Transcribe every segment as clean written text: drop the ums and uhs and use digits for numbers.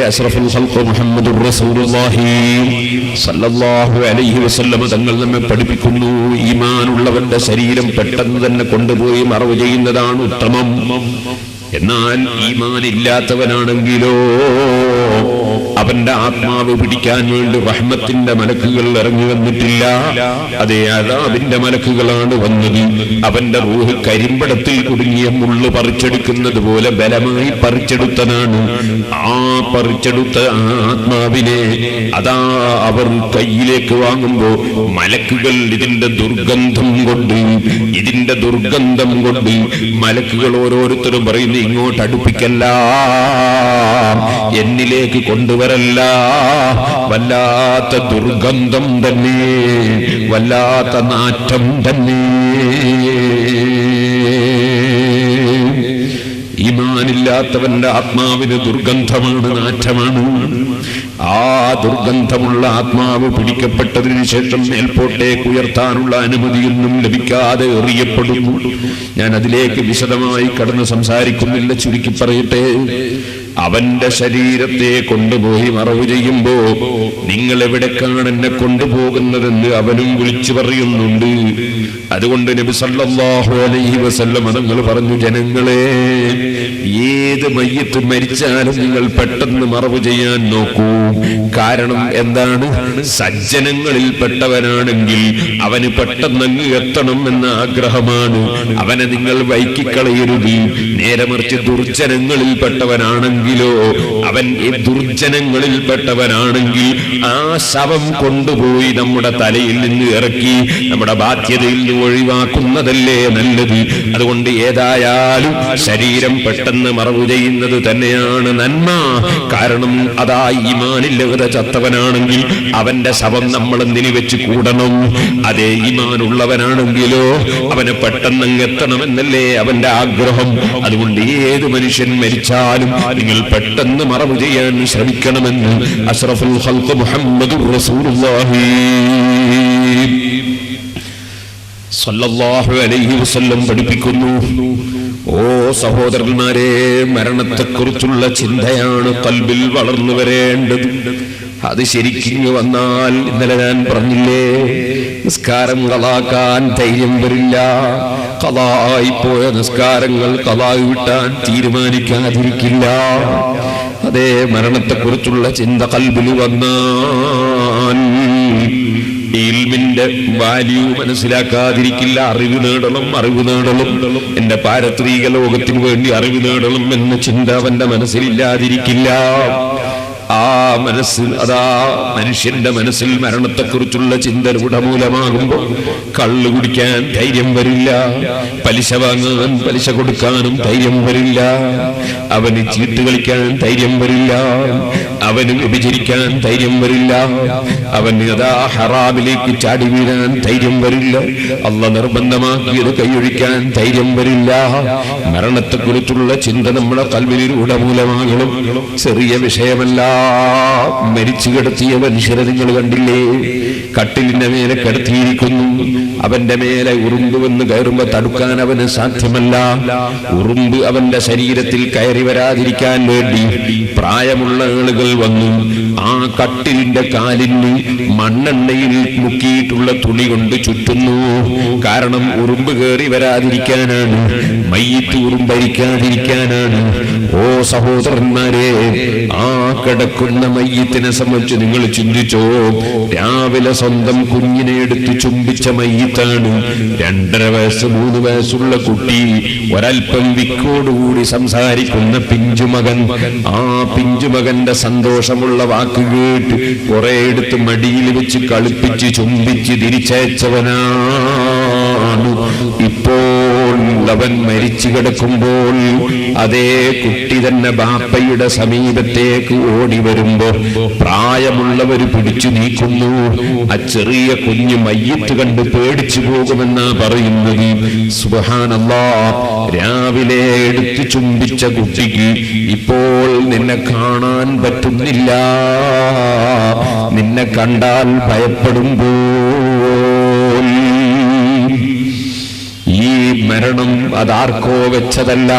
അഷ്റഫുൽ ഖൽഖ് മുഹമ്മദുർ റസൂലുള്ളാഹി സ്വല്ലല്ലാഹു അലൈഹി വസല്ലം തങ്ങൾ നമ്മെ പഠിപ്പിക്കുന്നു, ഈമാനുള്ളവന്റെ ശരീരം പെട്ടെന്ന് തന്നെ കൊണ്ടുപോയി മറവ് ചെയ്യുന്നതാണ് ഉത്തമം. എന്നാൽ ഈമാൻ ഇല്ലാത്തവനാണെങ്കിലോ അവന്റെ ആത്മാവ് പിടിക്കാൻ വേണ്ടി റഹ്മത്തിന്റെ മലക്കുകൾ ഇറങ്ങി വന്നിട്ടില്ല, അതേ അദാബിന്റെ മലക്കുകളാണ് വന്നത്. അവന്റെ റൂഹ് കരിമ്പടത്തിൽ കുടുങ്ങിയ മുള്ളു പറിച്ചെടുക്കുന്നത് പോലെ ബലമായി പറിച്ചെടുത്തതാണ്. ആ പറിച്ചെടുത്ത ആത്മാവിനെ അതാ അവർ കയ്യിലേക്ക് വാങ്ങുമ്പോ മലക്കുകൾ ഇതിന്റെ ദുർഗന്ധം കൊണ്ട് മലക്കുകൾ ഓരോരുത്തരും പറയുന്നു, ഇങ്ങോട്ട് അടുപ്പിക്കല്ല, എന്നിലേക്ക് കൊണ്ടുവരല്ല. വല്ലാത്ത ദുർഗന്ധം തന്നെ, വല്ലാത്ത നാറ്റം തന്നെ. ഈമാനില്ലാത്തവന്റെ ആത്മാവിന് ദുർഗന്ധമാണ്, നാറ്റമാണ്. ആ ദുർഗന്ധമുള്ള ആത്മാവ് പിടിക്കപ്പെട്ടതിനു ശേഷം മേൽപോട്ടേക്ക് ഉയർത്താനുള്ള അനുമതിയൊന്നും ലഭിക്കാതെ എറിയപ്പെടുന്നു. ഞാൻ അതിലേക്ക് വിശദമായി കടന്ന് സംസാരിക്കുന്നില്ല, ചുരുക്കി പറയട്ടെ. അവന്റെ ശരീരത്തെ കൊണ്ടുപോയി മറവ് ചെയ്യുമ്പോ നിങ്ങൾ എവിടേക്കാണ് എന്നെ കൊണ്ടുപോകുന്നതെന്ന് അവനും വിളിച്ചു പറയുന്നുണ്ട്. അതുകൊണ്ട് നബി സല്ലല്ലാഹു അലൈഹി വസല്ലം തങ്ങൾ പറഞ്ഞു, ജനങ്ങളെ, ഏത് മയ്യത്ത് മരിച്ചാലും നിങ്ങൾ പെട്ടെന്ന് മറവ് ചെയ്യാൻ നോക്കൂ. കാരണം എന്താണ്? സജ്ജനങ്ങളിൽ പെട്ടവനാണെങ്കിൽ അവന് പെട്ടെന്നങ്ങ് എത്തണം എന്ന ആഗ്രഹമാണ്. അവനെ നിങ്ങൾ വൈക്കിക്കളയരുത്. നേരെ മറിച്ച് ദുർജനങ്ങളിൽ പെട്ടവനാണെങ്കിൽ അവൻ ദുർജനങ്ങളിൽ പെട്ടവനാണെങ്കിൽ ആ ശവം കൊണ്ടുപോയി നമ്മുടെ തലയിൽ നിന്ന് ഇറക്കി നമ്മുടെ ബാധ്യതയിൽ നിന്ന് ഒഴിവാക്കുന്നതല്ലേ നല്ലത്. അതുകൊണ്ട് ഏതായാലും ശരീരം പെട്ടെന്ന് മറവ് ചെയ്യുന്നത് തന്നെയാണ് നന്മ. കാരണം അതാ ഈമാനില്ലാതെ ചത്തവനാണെങ്കിൽ അവന്റെ ശവം നമ്മൾ എന്തിനു വെച്ച് കൂടണം? അതേ ഈമാനുള്ളവനാണെങ്കിലോ അവന് പെട്ടെന്ന് എത്തണമെന്നല്ലേ അവന്റെ ആഗ്രഹം. അതുകൊണ്ട് ഏത് മനുഷ്യൻ മരിച്ചാലും നിങ്ങൾ പെട്ടെന്ന് മറവ് ചെയ്യാൻ ശ്രമിക്കണമെന്ന് അഷ്റഫുൽ ഖൽഖ് മുഹമ്മദുർ റസൂലുള്ളാഹി സ്വല്ലല്ലാഹു അലൈഹി വസല്ലം പഠിപ്പിക്കുന്നു. ഓ സഹോദരന്മാരെ, മരണത്തെക്കുറിച്ചുള്ള ചിന്തയാണ് ഖൽബിൽ വളർന്നു വരേണ്ടത്. അത് ശരിക്കും വന്നാൽ, ഇന്നലെ ഞാൻ പറഞ്ഞില്ലേ, നിസ്കാരം ഖളാക്കാൻ ധൈര്യം വരില്ല. ഖളായിപ്പോയ നിസ്കാരങ്ങൾ ഖളായി വിട്ടാൻ തീരുമാനിക്കാതിരിക്കില്ല. അതേ മരണത്തെക്കുറിച്ചുള്ള ചിന്ത ഖൽബിൽ വന്നാൽ ഇൽമിന്റെ വാല്യൂ മനസ്സിലാക്കാതിരിക്കില്ല. അറിവ് നേടണം, എന്റെ പാരത്രിക ലോകത്തിന് വേണ്ടി അറിവ് നേടണം എന്ന ചിന്ത അവന്റെ മനസ്സിലില്ലാതിരിക്കില്ല. ആ മനസ്സിൽ, അതാ മനുഷ്യന്റെ മനസ്സിൽ മരണത്തെക്കുറിച്ചുള്ള ചിന്ത രൂഢമൂലമാകുമ്പോൾ കള്ളു കുടിക്കാൻ ധൈര്യം വരില്ല, പലിശ വാങ്ങാൻ പലിശ കൊടുക്കാനും ധൈര്യം വരില്ല, അവന് ചീട്ട് കളിക്കാൻ ധൈര്യം വരില്ല, അവന് വ്യഭിചരിക്കാൻ ധൈര്യം വരില്ല, അവന് അതാ ഹറാമിലേക്ക് ചാടി വീഴാൻ ധൈര്യം വരില്ല, അല്ലാഹു നിർബന്ധമാക്കിയത് കൈയൊഴിക്കാൻ ധൈര്യം വരില്ല. മരണത്തെക്കുറിച്ചുള്ള ചിന്ത നമ്മുടെ ഖൽബിൽ രൂഢമൂലമാകണം. ചെറിയ വിഷയമല്ല. മരിച്ചു കിടത്തിയ മനുഷ്യരെ നിങ്ങൾ കണ്ടില്ലേ? കട്ടിലിന്റെ മേലെ കിടത്തിയിരിക്കുന്നു. അവന്റെ മേലെ ഉറുമ്പ് വന്ന് കയറുമ്പോ തടുക്കാൻ അവന് സാധ്യമല്ല. ഉറുമ്പ് അവന്റെ ശരീരത്തിൽ കയറി വരാതിരിക്കാൻ വേണ്ടി പ്രായമുള്ള ആളുകൾ വന്നു ആ കട്ടിലിന്റെ കാലിന് മണ്ണെണ്ണയിൽ മുക്കിയിട്ടുള്ള തുണി കൊണ്ട് ചുറ്റുന്നു. കാരണം ഉറുമ്പ് കയറി വരാതിരിക്കാനാണ്, മയ്യിത്ത് ഉറുമ്പരിക്കാതിരിക്കാനാണ്. ഓ സഹോദരന്മാരെ, ആ കിടക്കുന്ന മയ്യിത്തിനെ സംബന്ധിച്ച് നിങ്ങൾ ചിന്തിച്ചോ? രാവിലെ സ്വന്തം കുഞ്ഞിനെ എടുത്ത് ചുംബിച്ച മയ്യിത്താണ്. 2.5 വയസ്സ് 3 വയസ്സുള്ള കുട്ടി, ഒരൽപ്പം വിക്കോടുകൂടി സംസാരിക്കുന്ന പിഞ്ചുമകൻ. ആ പിഞ്ചുമകന്റെ സന്തോഷമുള്ള വാക്ക് കേട്ട് കുറെ എടുത്ത് മടിയിൽ വെച്ച് കളിപ്പിച്ച് ചുംബിച്ച് തിരിച്ചയച്ചവനാണ്. ഇപ്പോൾ അവൻ മരിച്ചു കിടക്കുമ്പോൾ അതേ കുട്ടി തന്നെ ബാപ്പയുടെ സമീപത്തേക്ക് ഓടി വരുമ്പോ പ്രായമുള്ളവർ പിടിച്ചു നീക്കുന്നു. ആ ചെറിയ കുഞ്ഞ് മയ്യിത്ത് കണ്ട് പേടിച്ചു പോകുമെന്നാ പറയുന്നത്. സുബ്ഹാനല്ലാഹ്, രാവിലെ എടുത്ത് ചുംബിച്ച കുട്ടിക്ക് ഇപ്പോൾ നിന്നെ കാണാൻ പറ്റുന്നില്ല. നിന്നെ കണ്ടാൽ ഭയപ്പെടുമ്പോൾ ഈ മരണം അതാർക്കോ വെച്ചതല്ല.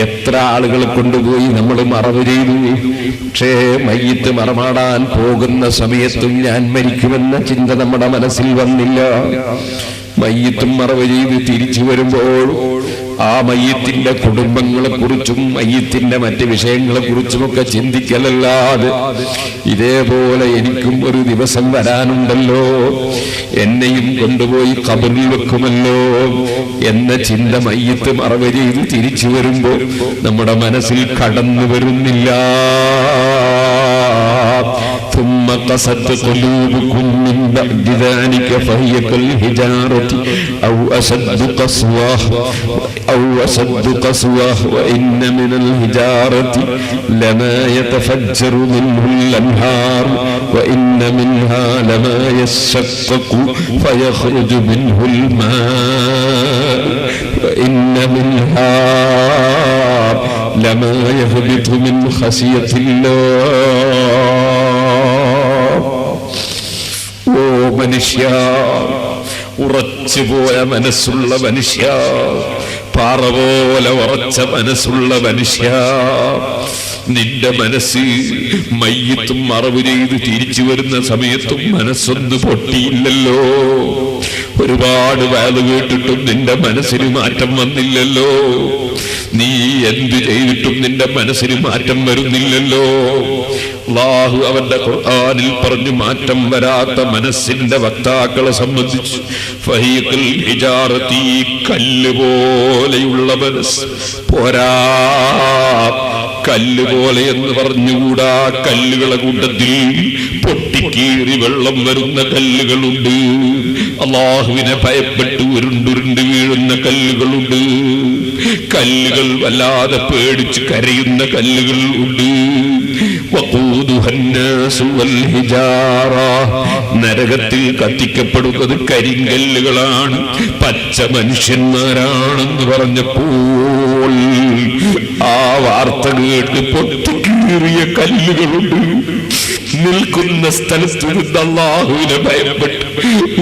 എത്ര ആളുകളെ കൊണ്ടുപോയി നമ്മൾ മറവ് ചെയ്തു. പക്ഷേ മയ്യിത്ത് മറമാടാൻ പോകുന്ന സമയത്തും ഞാൻ മരിക്കുമെന്ന ചിന്ത നമ്മുടെ മനസ്സിൽ വന്നില്ല. മയ്യിത്തും മറവ് ചെയ്ത് തിരിച്ചു വരുമ്പോൾ ആ മയ്യിത്തിന്റെ കുടുംബങ്ങളെ കുറിച്ചും മയ്യിത്തിന്റെ മറ്റ് വിഷയങ്ങളെ കുറിച്ചുമൊക്കെ ചിന്തിക്കലല്ലാതെ ഇതേപോലെ എനിക്കും ഒരു ദിവസം വരാനുണ്ടല്ലോ, എന്നെയും കൊണ്ടുപോയി ഖബറിൽ വെക്കുമല്ലോ എന്ന ചിന്ത മയ്യിത്ത് മറവ് ചെയ്ത് തിരിച്ചു വരുമ്പോൾ നമ്മുടെ മനസ്സിൽ കടന്നു വരുന്നില്ല. ثم قست قلوبكم من بعد ذلك فهي كالحجارة أو أشد قسوة وإن من الحجارة لما يتفجر منه الأنهار وإن منها لما يشقق فيخرج منه الماء وإن منها لما يهبط من خشية الله. ഓ മനുഷ്യ, ഉറച്ചുപോയ മനസ്സുള്ള മനുഷ്യ, പാറ പോലെ ഉറച്ച മനസ്സുള്ള മനുഷ്യ, നിന്റെ മനസ്സ് മയ്യിത്തും മറവ് ചെയ്ത് തിരിച്ചു വരുന്ന സമയത്തും മനസ്സൊന്ന് പൊട്ടിയില്ലല്ലോ. ഒരുപാട് വാല് കേട്ടിട്ടും നിന്റെ മനസ്സിന് മാറ്റം വന്നില്ലല്ലോ. നീ എന്ത് ചെയ്തിട്ടും നിന്റെ മനസ്സിന് മാറ്റം വരുന്നില്ലല്ലോ. അല്ലാഹു അവന്റെ ഖുർആനിൽ പറഞ്ഞു, മാറ്റം വരാത്ത മനസ്സിന്റെ വക്താക്കളെ സംബന്ധിച്ച് ഫഹീഖുൽ ഹിജാറത്തി, കല്ല് പോലെയുള്ള മനസ്സ് പോരാ. കല്ല് പോലെ എന്ന് പറഞ്ഞുകൂടാ, കല്ലുകളെ കൂട്ടത്തിൽ പൊട്ടിക്കീറി വെള്ളം വരുന്ന കല്ലുകളുണ്ട്. അല്ലാഹുവിനെ ഭയപ്പെട്ട് ഉരുണ്ടുരുണ്ട് വീഴുന്ന കല്ലുകളുണ്ട്. കല്ലുകൾ വല്ലാതെ പേടിച്ച് കരയുന്ന കല്ലുകൾ ഉണ്ട്. നരകത്തിൽ കത്തിക്കപ്പെടുന്നത് കരിങ്കല്ലുകളാണ്, പച്ച മനുഷ്യന്മാരാണെന്ന് പറഞ്ഞപ്പോൾ ആ വാർത്ത കേട്ട് പൊട്ടിക്കീറിയ കല്ലുകളുണ്ട്. നിൽക്കുന്ന സ്ഥലത്ത് നിന്ന് അല്ലാഹുവിനെ ഭയപ്പെട്ട്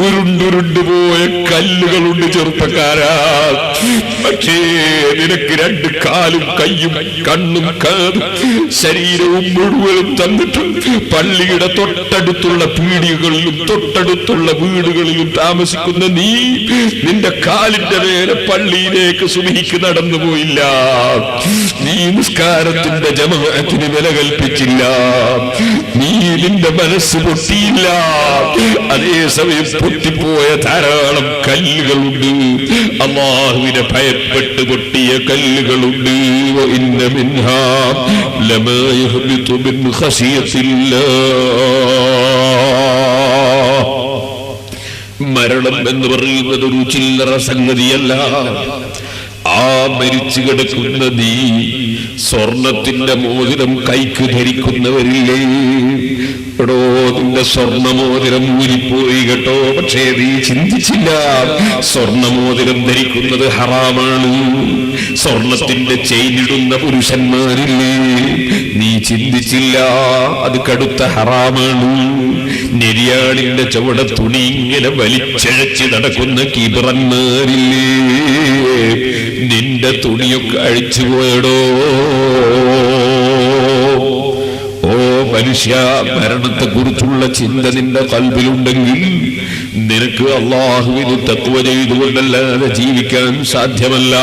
ഉരുണ്ടുരുണ്ടു പോയ കല്ലുകളുണ്ട് ചെറുപ്പക്കാരാ. പക്ഷേ നിനക്ക് രണ്ട് കാലും കയ്യും കണ്ണും കാതും ശരീരവും മുഴുവനും തന്നിട്ട് പള്ളിയുടെ തൊട്ടടുത്തുള്ള പീടികകളിലും തൊട്ടടുത്തുള്ള വീടുകളിലും താമസിക്കുന്ന നീ നിന്റെ കാലിന്റെ മേലെ പള്ളിയിലേക്ക് സുബഹിക്ക് നടന്നു പോയില്ല. നീ നിസ്കാരത്തിന്റെ ജമാഅത്തിന് വില കൽപ്പിച്ചില്ല. നീ നിന്റെ മനസ്സ് പൊട്ടിയില്ല. അതേസമയം പൊട്ടിപ്പോയ ധാരാളം കല്ലുകളുണ്ട്. അല്ലാഹുവിനെ ഭയപ്പെട്ട് പൊട്ടിയ കല്ലുകളുണ്ട്. ഇന്ന മിൻഹാ ലമാ യഹ്ബിതു മിൻ ഖശിയത്തില്ലാഹ്. മരണം എന്ന് പറയുന്നത് ഒരു ചില്ലറ സംഗതിയല്ല. ആ മരിച്ചു കിടക്കുന്ന നീ സ്വർണത്തിന്റെ മോതിരം കൈക്ക് ധരിക്കുന്നവരില്ലേ? എടോ, നിന്റെ സ്വർണമോതിരം ഊരിപ്പോയി കേട്ടോ. പക്ഷേ നീ ചിന്തിച്ചില്ല, സ്വർണമോതിരം ധരിക്കുന്നത് ഹറാമാണ്. സ്വർണത്തിന്റെ ചെയിനിടുന്ന പുരുഷന്മാരില്ലേ? നീ ചിന്തിച്ചില്ല, അത് കടുത്ത ഹറാമാണ്. നെരിയാളിന്റെ ചുവട തുണി ഇങ്ങനെ വലിച്ചഴച്ച് നടക്കുന്ന കിബറന്മാരില്ലേ? നിന്റെ തുണിയൊക്കെ അഴിച്ചുപോയടോ. ഓ മനുഷ്യ, മരണത്തെ കുറിച്ചുള്ള ചിന്ത നിന്റെ കൽബിലുണ്ടെങ്കിൽ നിനക്ക് അല്ലാഹുവിന് തഖ്വ ചെയ്തുകൊണ്ടല്ലാതെ ജീവിക്കാൻ സാധ്യമല്ല.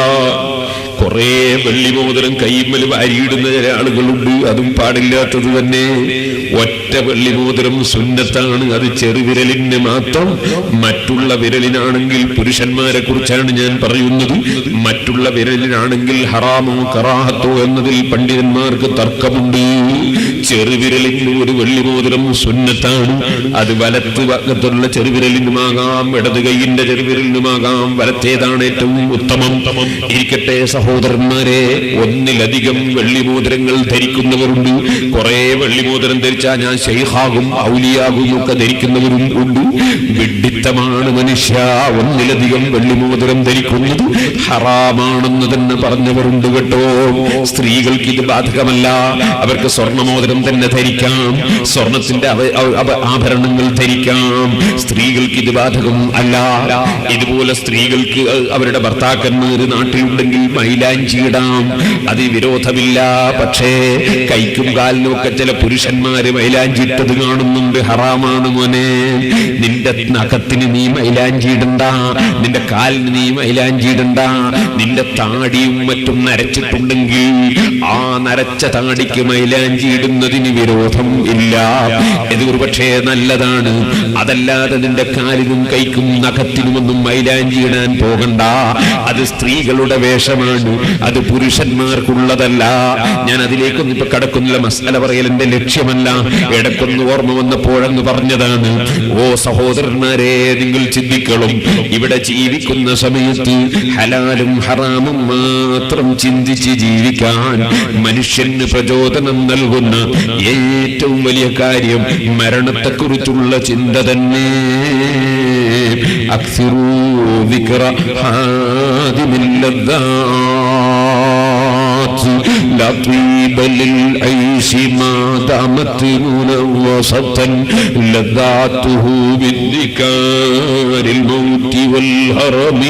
കുറെ വെള്ളിമോതിരം കൈമ്മൽ വാരിയിടുന്ന ചില ആളുകളുണ്ട്, അതും പാടില്ലാത്തത് തന്നെ. ഒറ്റ വെള്ളിമോതിരം സുന്നത്താണ്, അത് ചെറുവിരലിന് മാത്രം. മറ്റുള്ള വിരലിനാണെങ്കിൽ, പുരുഷന്മാരെ കുറിച്ചാണ് ഞാൻ പറയുന്നത്, മറ്റുള്ള വിരലിനാണെങ്കിൽ ഹറാമോ കറാഹത്തോ എന്നതിൽ പണ്ഡിതന്മാർക്ക് തർക്കമുണ്ട്. ചെറുവിരലിന് ഒരു വെള്ളിമോതിരം സുന്നത്താണ്. അത് വലത്ത് ഭാഗത്തുള്ള ചെറുവിരലിനുമാകാം, ഇടത് കൈയിന്റെ ചെറുവിരലിനുമാകാം. വലത്തേതാണ് ഏറ്റവും ഉത്തമം. ഇരിക്കട്ടെ സഹോദരന്മാരെ, ഒന്നിലധികം വെള്ളിമോതിരങ്ങൾ ധരിക്കുന്നവരുണ്ട്. കുറെ വെള്ളിമോതിരം ധരിച്ചാൽ ഞാൻ ശൈഖാകും ഔലിയാകും ഒക്കെ ധരിക്കുന്നവരും ഉണ്ട്. വിഡ്ഢിത്തമാണ് മനുഷ്യ. ഒന്നിലധികം വെള്ളിമോതിരം ധരിക്കുന്നത് ഹറാമാണെന്ന് തന്നെ പറഞ്ഞവരുണ്ട് കേട്ടോ. സ്ത്രീകൾക്ക് ഇത് ബാധകമല്ല. അവർക്ക് സ്വർണ്ണമോതിരം മോതിരം തന്നെ ധരിക്കാം, സ്വർണത്തിന്റെ ആഭരണങ്ങൾ ധരിക്കാം. സ്ത്രീകൾക്ക് ഇത് ബാധകം അല്ല. ഇതുപോലെ സ്ത്രീകൾക്ക് അവരുടെ ഭർത്താക്കന്മാര് നാട്ടിലുണ്ടെങ്കിൽ മൈലാഞ്ചി ഇടാം, അത് വിരോധമില്ല. പക്ഷേ കൈക്കും കാലിനും ഒക്കെ ചില പുരുഷന്മാര് മൈലാഞ്ചി ഇട്ടത് കാണുന്നുണ്ട്, ഹറാമാണ് മോനെ. നിന്റെ നഖത്തിന് നീ മൈലാഞ്ചി ഇടണ്ട, നിന്റെ കാലിന് നീ മൈലാഞ്ചി ഇടണ്ട. നിന്റെ താടിയും മറ്റും നരച്ചിട്ടുണ്ടെങ്കിൽ ആ നരച്ച താടിക്ക് മൈലാഞ്ചി ഇടുന്നതിന് വിരോധം ഇല്ല. ഇത് ഒരുപക്ഷേ നല്ലതാണ്. അതല്ലാതെ നിന്റെ കാലിനും കൈക്കും നഖത്തിനുമൊന്നും മൈലാഞ്ചി ഇടാൻ പോകണ്ട. അത് സ്ത്രീകളുടെ വേഷമാണ്, അത് പുരുഷന്മാർക്കുള്ളതല്ല. ഞാൻ അതിലേക്കൊന്നും ഇപ്പൊ കടക്കുന്നില്ല, മസ്അല പറയൽ എന്റെ ലക്ഷ്യമല്ല. ഇടക്കൊന്ന് ഓർമ്മ വന്നപ്പോഴെന്ന് പറഞ്ഞതാണ്. ഓ സഹോദരന്മാരെ, നിങ്ങൾ ചിന്തിക്കണം. ഇവിടെ ജീവിക്കുന്ന സമയത്ത് ഹലാലും ഹറാമും മാത്രം ചിന്തിച്ച് ജീവിക്കാൻ മനുഷ്യന് പ്രചോദനം നൽകുന്ന ഏറ്റവും വലിയ കാര്യം മരണത്തെക്കുറിച്ചുള്ള ചിന്ത തന്നെ. അക്സിറൂ ദിക്റ ഹാദിമിൽ ലദ്ദാത്ത് ലാ طيب للعيش ما دامت منوصة لذاته بالذكر الموت والهرم.